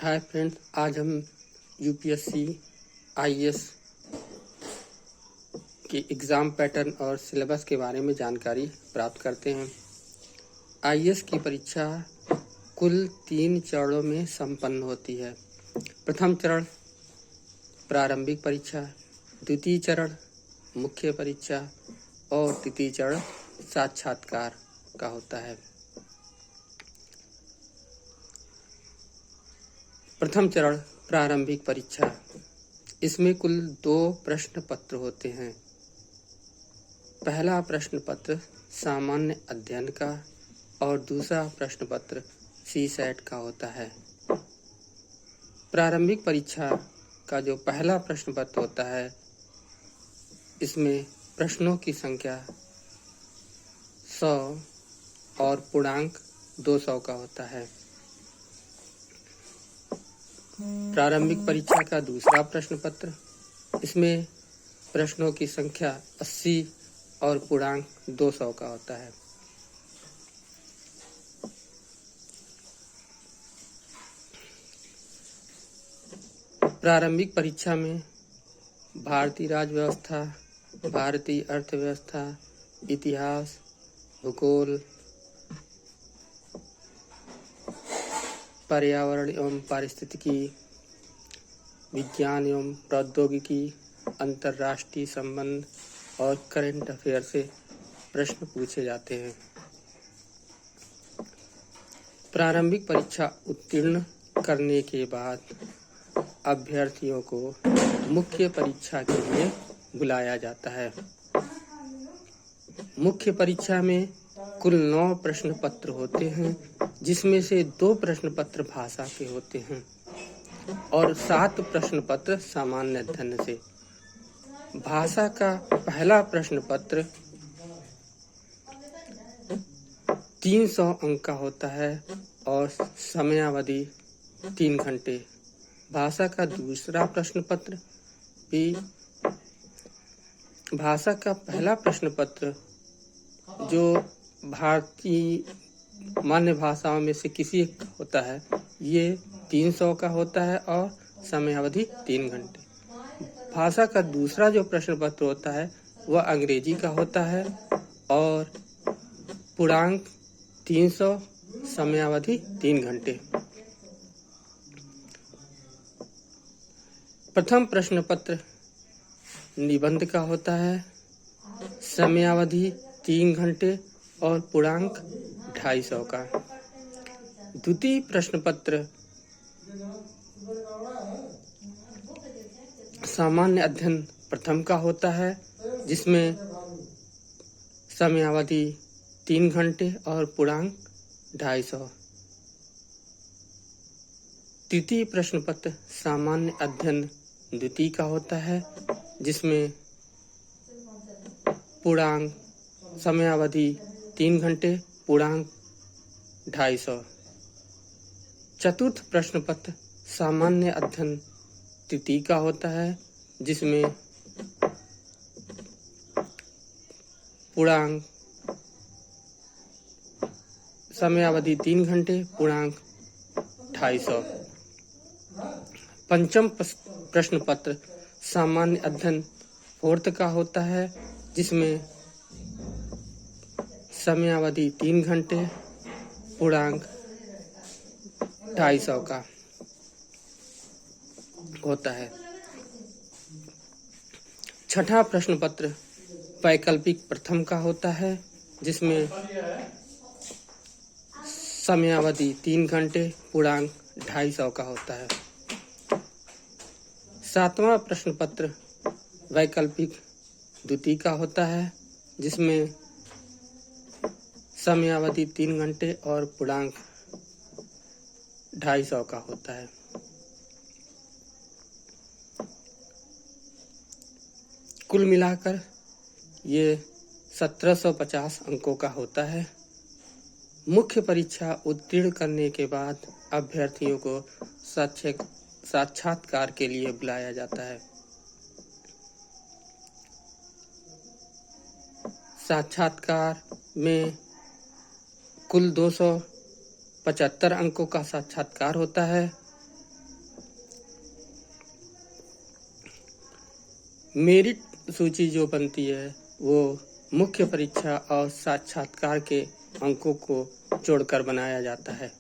Hi friends, आज हम UPSC IAS के एग्ज़ाम पैटर्न और सिलेबस के बारे में जानकारी प्राप्त करते हैं। आईएएस की परीक्षा कुल 3 चरणों में संपन्न होती है। प्रथम चरण प्रारंभिक परीक्षा, द्वितीय चरण मुख्य परीक्षा और तृतीय चरण साक्षात्कार का होता है। प्रथम चरण प्रारंभिक परीक्षा, इसमें कुल 2 प्रश्न पत्र होते हैं। पहला प्रश्न पत्र सामान्य अध्ययन का और दूसरा प्रश्न पत्र सीसैट का होता है। प्रारंभिक परीक्षा का जो पहला प्रश्न पत्र होता है, इसमें प्रश्नों की संख्या 100 और पूर्णांक 200 का होता है। प्रारंभिक परीक्षा का दूसरा प्रश्न पत्र, इसमें प्रश्नों की संख्या 80 और पूर्णांक 200 का होता है। प्रारंभिक परीक्षा में भारतीय राज्य व्यवस्था, भारतीय अर्थव्यवस्था, इतिहास, भूगोल, पर्यावरण एवं पारिस्थितिकी, विज्ञान एवं प्रौद्योगिकी, अंतर्राष्ट्रीय संबंध और करंट अफेयर से प्रश्न पूछे जाते हैं। प्रारंभिक परीक्षा उत्तीर्ण करने के बाद अभ्यर्थियों को मुख्य परीक्षा के लिए बुलाया जाता है। मुख्य परीक्षा में कुल 9 प्रश्न पत्र होते हैं, जिसमें से 2 प्रश्न पत्र भाषा के होते हैं और 7 प्रश्न पत्र सामान्य अध्ययन से। भाषा का पहला प्रश्न पत्र 300 अंक का होता है और समयावधि 3 घंटे। भाषा का दूसरा प्रश्न पत्र भी भाषा का पहला प्रश्न पत्र जो भारतीय मान्य भाषाओं में से किसी एक का होता है, ये 300 का होता है और समयावधि 3 घंटे। भाषा का दूसरा जो प्रश्न पत्र होता है वह अंग्रेजी का होता है और पूर्णांक 300, समयावधि 3 घंटे। प्रथम प्रश्न पत्र निबंध का होता है, समयावधि 3 घंटे और पूर्णांक 250 का। द्वितीय प्रश्न पत्र सामान्य अध्ययन प्रथम का होता है, जिसमें समयावधि 3 घंटे और पूर्णांक 250। तृतीय प्रश्न पत्र सामान्य अध्ययन द्वितीय का होता है, जिसमें पूर्णांक समयावधि 3 घंटे, पूर्णांक 250। चतुर्थ प्रश्न पत्र सामान्य अध्ययन तृतीय का होता है, जिसमें पूर्णांक समयावधि 3 घंटे, पूर्णांक 250। पंचम प्रश्न पत्र सामान्य अध्ययन फोर्थ का होता है, जिसमें समयावधि 3 घंटे, पूर्णांक 250 का होता है। छठा प्रश्न पत्र वैकल्पिक प्रथम का होता है, जिसमें समयावधि 3 घंटे, पूर्णांक 250 का होता है। सातवां प्रश्न पत्र वैकल्पिक द्वितीय का होता है, जिसमें समयावधि 3 घंटे और पूर्णांक 250 का होता है। कुल मिलाकर ये 1750 अंकों का होता है। मुख्य परीक्षा उत्तीर्ण करने के बाद अभ्यर्थियों को साक्षात्कार के लिए बुलाया जाता है। साक्षात्कार में कुल 275 अंकों का साक्षात्कार होता है मेरिट सूची जो बनती है वो मुख्य परीक्षा और साक्षात्कार के अंकों को जोड़कर बनाया जाता है।